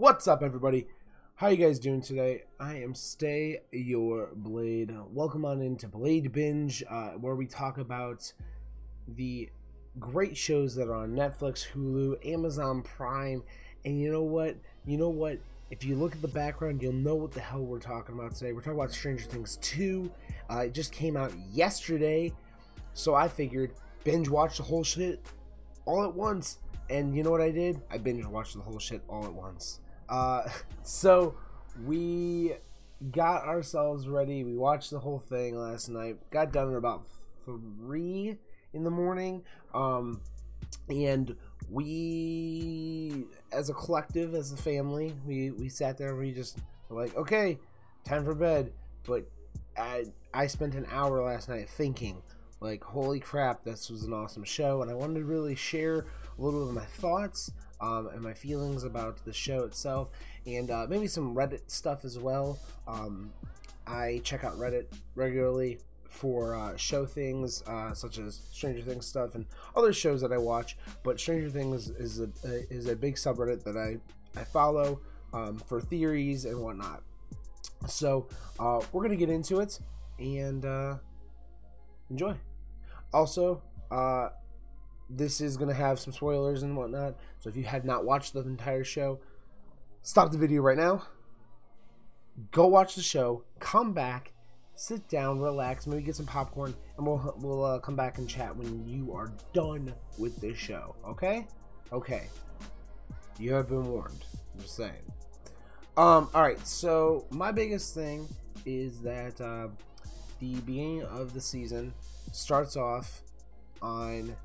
What's up, everybody? How you guys doing today? I am Stay Your Blade. Welcome on into Blade Binge, where we talk about the great shows that are on Netflix, Hulu, Amazon Prime, and you know what? If you look at the background, you'll know what the hell we're talking about today. We're talking about Stranger Things 2. It just came out yesterday, so I figured binge watch the whole shit all at once. And you know what I did? I binge watched the whole shit all at once. So we got ourselves ready. We watched the whole thing last night. Got done at about 3 in the morning. And we, as a collective, as a family, we sat there and we just were like, okay, time for bed. But I spent an hour last night thinking, like, holy crap, this was an awesome show. And I wanted to really share a little of my thoughts and my feelings about the show itself, and maybe some Reddit stuff as well. I check out Reddit regularly for show things such as Stranger Things stuff and other shows that I watch, but Stranger Things is a big subreddit that I follow for theories and whatnot. So we're gonna get into it and enjoy. Also, this is going to have some spoilers and whatnot, so if you have not watched the entire show, stop the video right now, go watch the show, come back, sit down, relax, maybe get some popcorn, and we'll come back and chat when you are done with this show, okay? Okay. You have been warned. I'm just saying. Alright, so my biggest thing is that the beginning of the season starts off on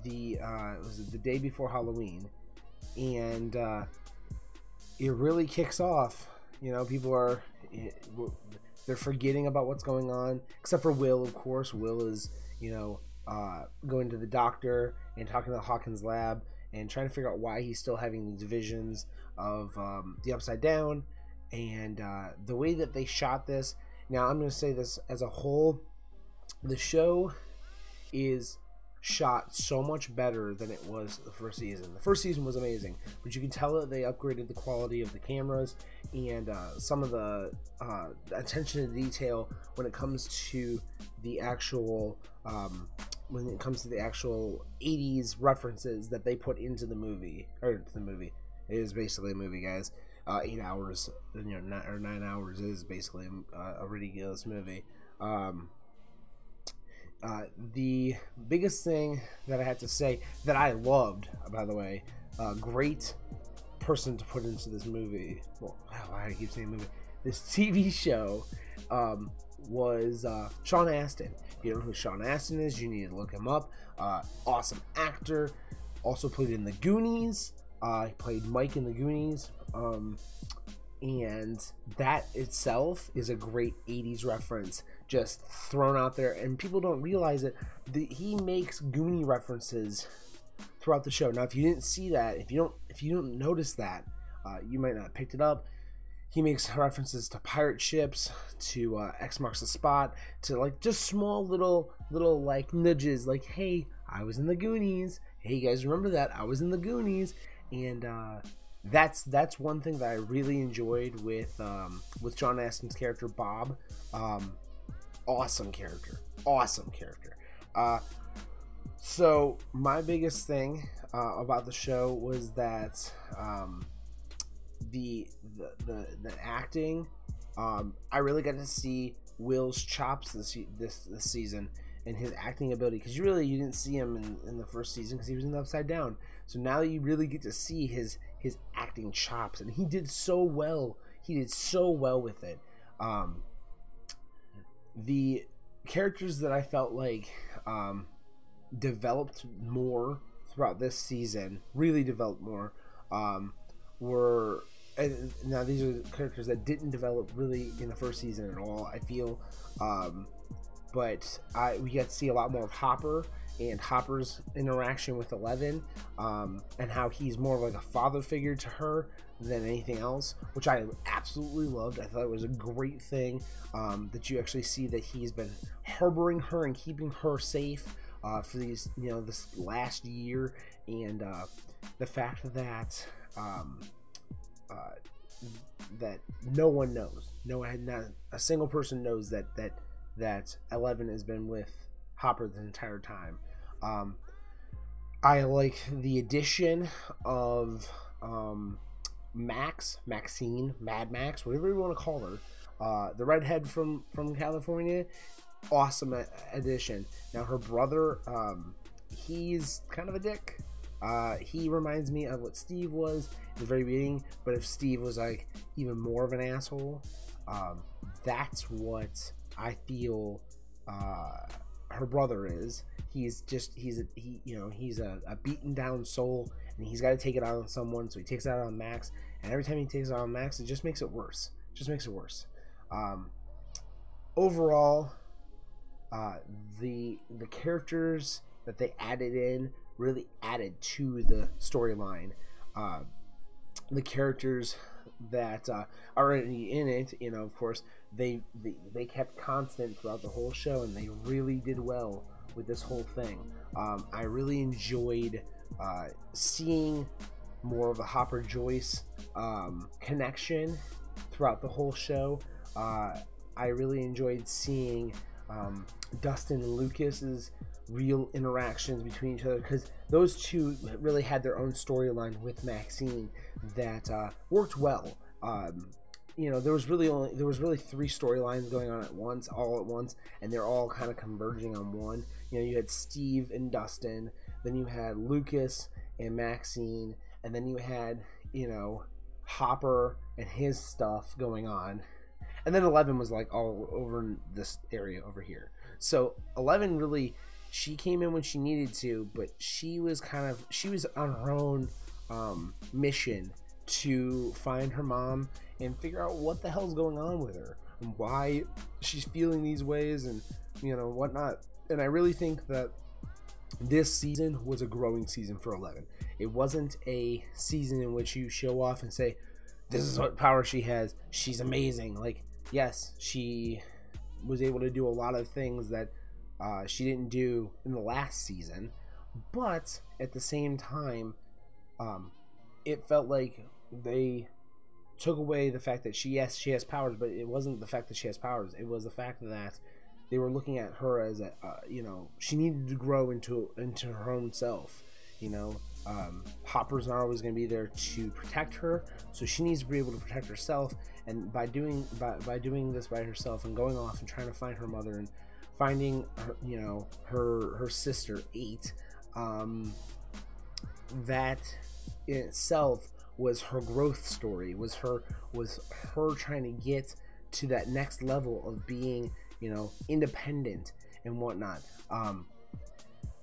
the day before Halloween, and it really kicks off. You know, people they're forgetting about what's going on, except for Will, of course. Will is, you know, going to the doctor and talking to Hawkins' lab and trying to figure out why he's still having these visions of the Upside Down, and the way that they shot this. Now, I'm going to say this as a whole. The show is shot so much better than it was the first season. The first season was amazing, but you can tell that they upgraded the quality of the cameras and some of the attention to detail when it comes to the actual 80s references that they put into the movie. It is basically a movie, guys. 8 hours, 9 hours is basically a ridiculous movie. The biggest thing that I had to say that I loved, by the way, great person to put into this movie. Well, why do I keep saying movie? This TV show was Sean Astin. If you don't know who Sean Astin is, you need to look him up. Awesome actor. Also played in The Goonies. He played Mike in The Goonies. And that itself is a great 80s reference just thrown out there, and people don't realize it. He makes Goonie references throughout the show. Now, if you didn't see that, if you don't notice that, you might not have picked it up. He makes references to pirate ships, to X Marks the Spot, to like just small little like nudges, like, hey, I was in The Goonies. Hey, you guys remember that? I was in The Goonies. And that's one thing that I really enjoyed with John Astin's character Bob. Awesome character. So my biggest thing about the show was that the acting. I really got to see Will's chops this season and his acting ability, because you didn't see him in the first season because he was in the Upside Down. So now you really get to see his acting chops, and he did so well. With it. The characters that I felt like developed more throughout this season, really developed more, were, and now these are characters that didn't develop really in the first season at all, I feel, but we got to see a lot more of Hopper and Hopper's interaction with Eleven, and how he's more like a father figure to her than anything else, which I absolutely loved. I thought it was a great thing that you actually see that he's been harboring her and keeping her safe for these, this last year, and the fact that that no one knows. Not a single person knows that 11 has been with Hopper the entire time. I like the addition of Maxine, Mad Max, whatever you want to call her, the redhead from California. Awesome addition. Now her brother, he's kind of a dick. He reminds me of what Steve was in the very beginning, but if Steve was like even more of an asshole, that's what I feel her brother is. He's a beaten down soul, and he's got to take it out on someone, so he takes it out on Max, and every time he takes it out on Max, it just makes it worse. Overall, the characters that they added in really added to the storyline. The characters that are already in it, of course, they kept constant throughout the whole show, and they really did well with this whole thing. I really enjoyed seeing more of a Hopper Joyce connection throughout the whole show. I really enjoyed seeing Dustin and Lucas's real interactions between each other, because those two really had their own storyline with Maxine that worked well. There was really three storylines going on all at once, and they're all kind of converging on one. You had Steve and Dustin, then you had Lucas and Maxine, and then you had Hopper and his stuff going on, and then 11 was like all over in this area over here. So 11 really, she came in when she needed to, but she was on her own mission to find her mom and figure out what the hell's going on with her and why she's feeling these ways and whatnot. And I really think that this season was a growing season for 11. It wasn't a season in which you show off and say, this is what power she has, she's amazing. Like, yes, she was able to do a lot of things that she didn't do in the last season, but at the same time, it felt like they took away the fact that she has powers, but it wasn't the fact that she has powers. It was the fact that they were looking at her as she needed to grow into her own self. Hopper's not always going to be there to protect her, so she needs to be able to protect herself. And by doing this by herself and going off and trying to find her mother and finding her sister 8, that in itself was her growth story, was her trying to get to that next level of being independent and whatnot.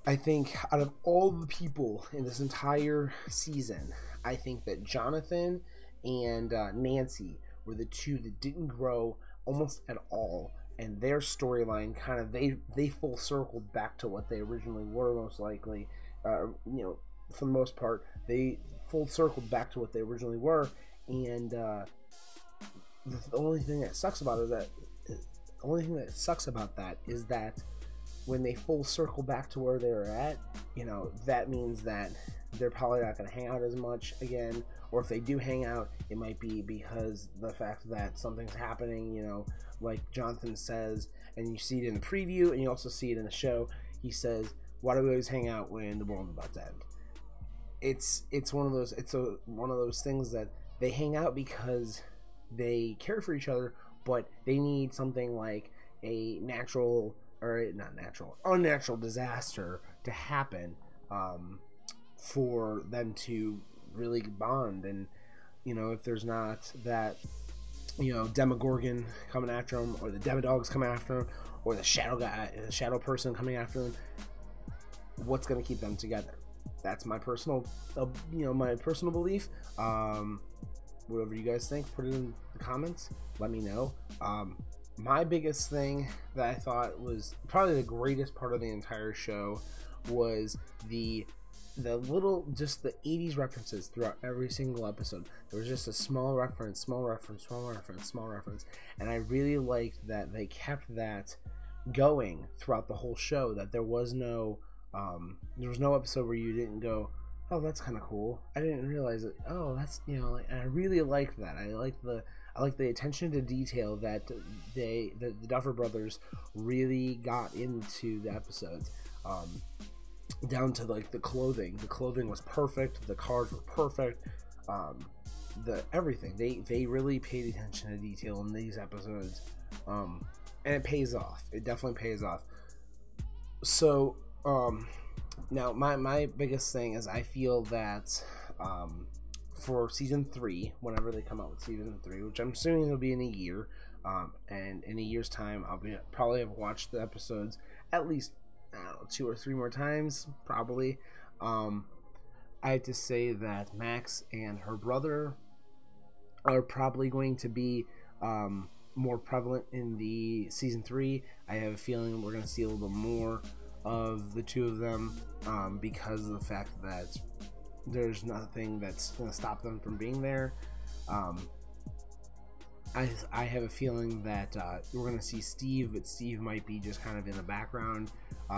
I think out of all the people in this entire season, I think that Jonathan and Nancy were the two that didn't grow almost at all, and their storyline kind of they full circled back to what they originally were, most likely. For the most part, they full circled back to what they originally were, and the only thing that sucks about that is that when they full circle back to where they were at, that means that they're probably not going to hang out as much again, or if they do hang out, it might be because the fact that something's happening, like Jonathan says, and you see it in the preview, and you also see it in the show. He says, "Why do we always hang out when the world's about to end?" It's one of those things that they hang out because they care for each other, but they need something like a unnatural disaster to happen for them to really bond. And if there's not that Demogorgon coming after them, or the Demodogs coming after them, or the shadow person coming after them, what's going to keep them together? That's my personal belief. Whatever you guys think, put it in the comments, let me know. My biggest thing that I thought was probably the greatest part of the entire show was the 80s references throughout every single episode. There was just a small reference, and I really liked that they kept that going throughout the whole show, that there was no episode where you didn't go, oh, that's kind of cool. I didn't realize it. Oh, that's, you know, and I really like that. I like the attention to detail that the Duffer Brothers really got into the episodes. Down to like the clothing. The clothing was perfect. The cars were perfect. The everything. They really paid attention to detail in these episodes. And it pays off. It definitely pays off. So, now my biggest thing is I feel that for season 3, whenever they come out with season 3, which I'm assuming will be in a year, and in a year's time I'll probably have watched the episodes at least, I don't know, 2 or 3 more times probably. I have to say that Max and her brother are probably going to be more prevalent in the season 3. I have a feeling we're going to see a little bit more of the two of them, because of the fact that there's nothing that's going to stop them from being there. I have a feeling that we're going to see Steve, but Steve might be just kind of in the background.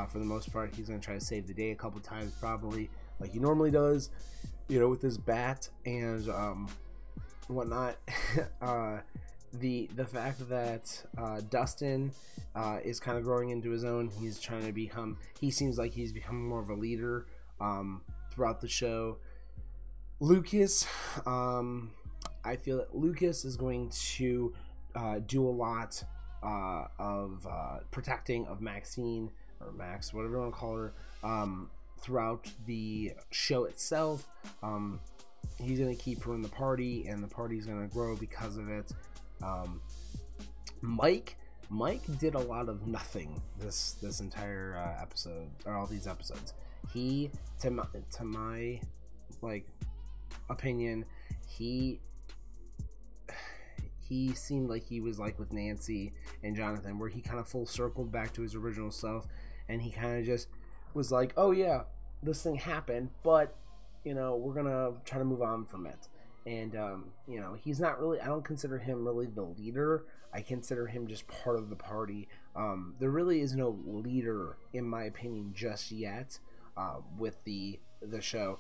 For the most part, he's going to try to save the day a couple times, probably, like he normally does, you know, with his bat and whatnot. The fact that Dustin is kind of growing into his own. He's trying to become, he seems like he's becoming more of a leader throughout the show. Lucas, I feel that Lucas is going to do a lot of protecting of Maxine, or Max, whatever you want to call her, throughout the show itself. He's going to keep her in the party, and the party's going to grow because of it. Mike did a lot of nothing this entire episode, or all these episodes. He, to my like opinion, he seemed like he was like with Nancy and Jonathan, where he kind of full circled back to his original self, and he kind of just was like, oh yeah, this thing happened, but you know, we're gonna try to move on from it. And you know, he's not really, I don't consider him really the leader. I consider him just part of the party. There really is no leader, in my opinion, just yet with the show.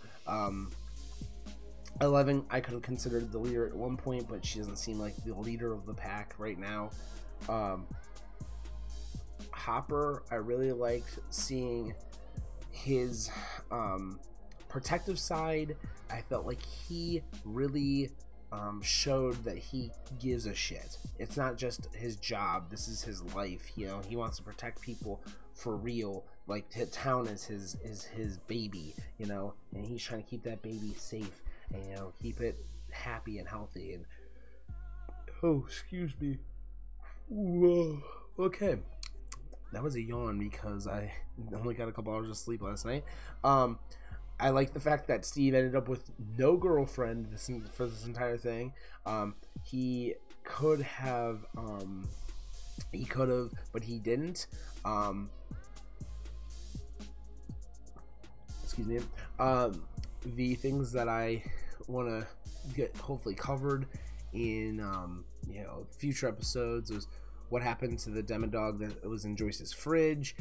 11, I could have considered the leader at one point, but she doesn't seem like the leader of the pack right now. Hopper, I really liked seeing his protective side. I felt like he really showed that he gives a shit. It's not just his job, this is his life. You know, he wants to protect people for real. Like, the town is his baby, you know, and he's trying to keep that baby safe and, you know, keep it happy and healthy. And oh, excuse me. Whoa. Okay, that was a yawn because I only got a couple hours of sleep last night. I like the fact that Steve ended up with no girlfriend for this entire thing. He could have, but he didn't. Excuse me. The things that I want to get hopefully covered in, you know, future episodes is what happened to the Demodog that was in Joyce's fridge.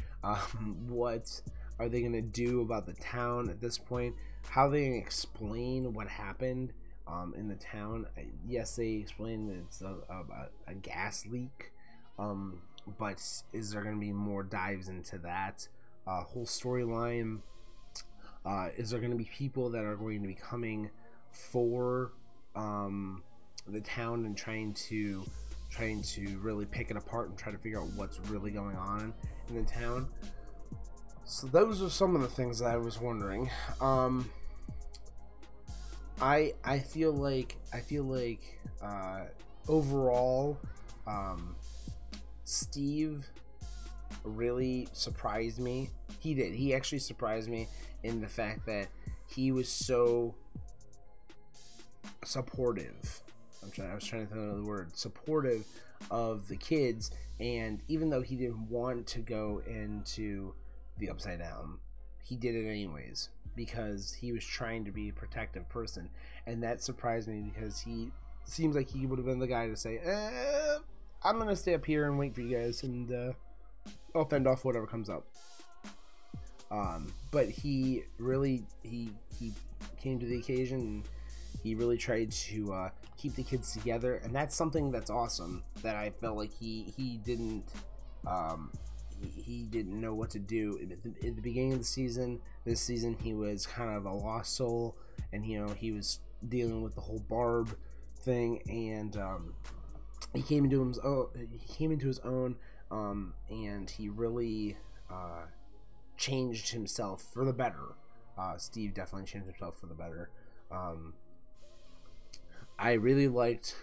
What are they going to do about the town at this point? How are they going to explain what happened in the town? Yes, they explained that it's a gas leak, but is there going to be more dives into that whole storyline? Is there going to be people that are going to be coming for the town and trying to really pick it apart and try to figure out what's really going on in the town? So those are some of the things that I was wondering. I feel like overall, Steve really surprised me. He did. He actually surprised me in the fact that he was so supportive. I was trying to think of the word. Supportive of the kids, and even though he didn't want to go into the Upside Down, he did it anyways because he was trying to be a protective person, and that surprised me because he seems like he would have been the guy to say, I'm gonna stay up here and wait for you guys, and I'll fend off whatever comes up. But he really he came to the occasion, and he really tried to keep the kids together, and that's something that's awesome. That I felt like he didn't know what to do at the beginning of the season. This season, he was kind of a lost soul, and he was dealing with the whole Barb thing, and he came into his own, and he really changed himself for the better. Steve definitely changed himself for the better. I really liked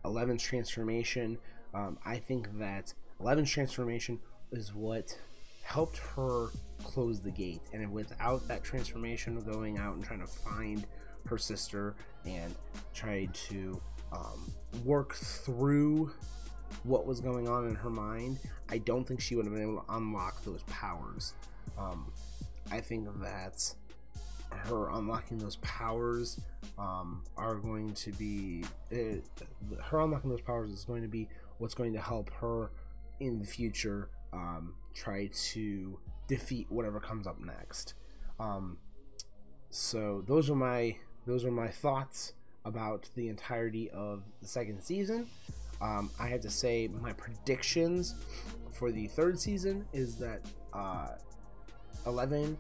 Eleven's transformation. I think that Eleven's transformation is what helped her close the gate, and without that transformation, going out and trying to find her sister and try to work through what was going on in her mind, I don't think she would have been able to unlock those powers. I think that her unlocking those powers are going to be her unlocking those powers is going to be what's going to help her in the future try to defeat whatever comes up next. So those are my thoughts about the entirety of the second season. I had to say my predictions for the third season is that 11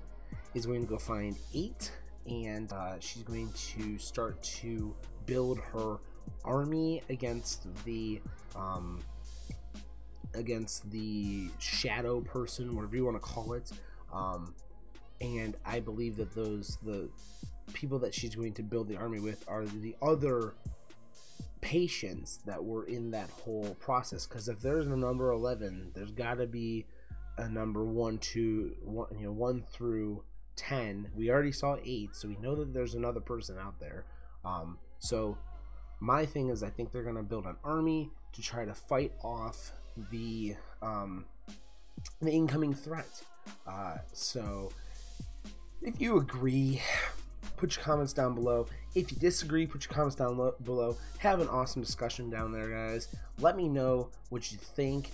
is going to go find 8, and she's going to start to build her army against the shadow person, whatever you want to call it. And I believe that the people that she's going to build the army with are the other patients that were in that whole process. Because if there's a number 11, there's got to be a number 1 through 10. We already saw 8, so we know that there's another person out there. So my thing is, I think they're going to build an army to try to fight off the incoming threat. So if you agree, put your comments down below. If you disagree, put your comments down below. Have an awesome discussion down there, guys. Let me know what you think,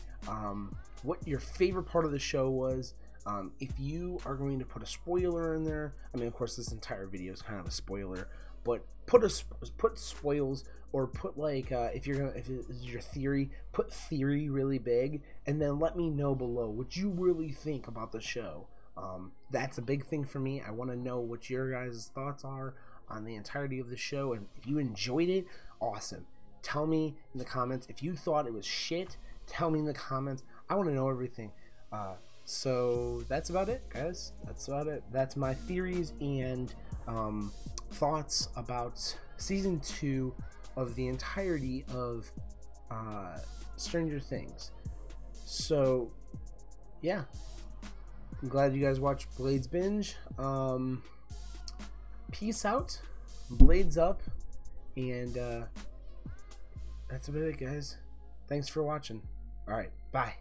what your favorite part of the show was. If you are going to put a spoiler in there, I mean, of course, this entire video is kind of a spoiler, but put spoils, or put like if it is your theory, put theory really big, and then let me know below what you really think about the show. That's a big thing for me. I want to know what your guys' thoughts are on the entirety of the show, and if you enjoyed it, awesome. Tell me in the comments. If you thought it was shit, tell me in the comments. I want to know everything. So that's about it, guys. That's about it. That's my theories and thoughts about season 2 of the entirety of Stranger Things. So yeah, I'm glad you guys watched Blades Binge. Peace out, Blades up, and that's about it, guys. Thanks for watching. All right, bye.